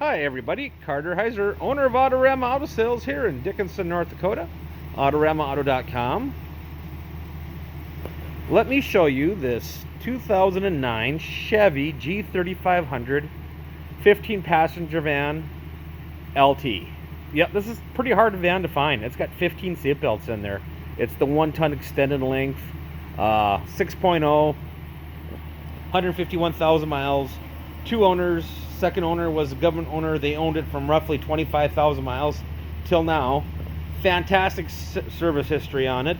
Hi everybody, Carter Heiser, owner of Autorama Auto Sales here in Dickinson, North Dakota, AutoramaAuto.com. Let me show you this 2009 Chevy G3500 15-passenger van LT. Yep, this is pretty hard van to find. It's got 15 seat belts in there. It's the 1-ton extended length, 6.0, 151,000 miles, 2 owners. Second owner was a government owner. They owned it from roughly 25,000 miles till now. Fantastic service history on it.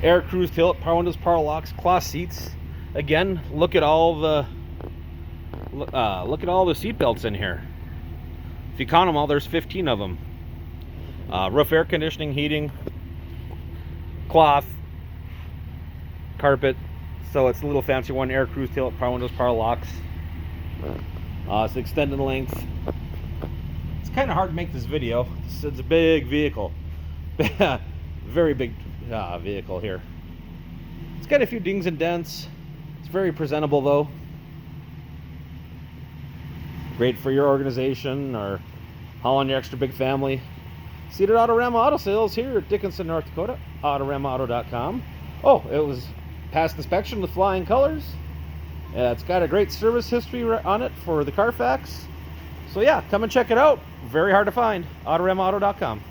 Air cruise tilt, power windows, power locks, cloth seats. Again, look at all the seat belts in here. If you count them all, there's 15 of them. Roof air conditioning, heating, cloth, carpet. So it's a little fancy one. Air cruise tilt, power windows, power locks. It's extended length. It's kind of hard to make this video. It's a big vehicle. Very big vehicle here. It's got a few dings and dents. It's very presentable though. Great for your organization or hauling your extra big family. See it at Autorama Auto Sales here at Dickinson, North Dakota. AutoramaAuto.com. Oh, it was passed inspection with flying colors. It's got a great service history on it for the Carfax. So yeah, come and check it out. Very hard to find. AutoramaAuto.com.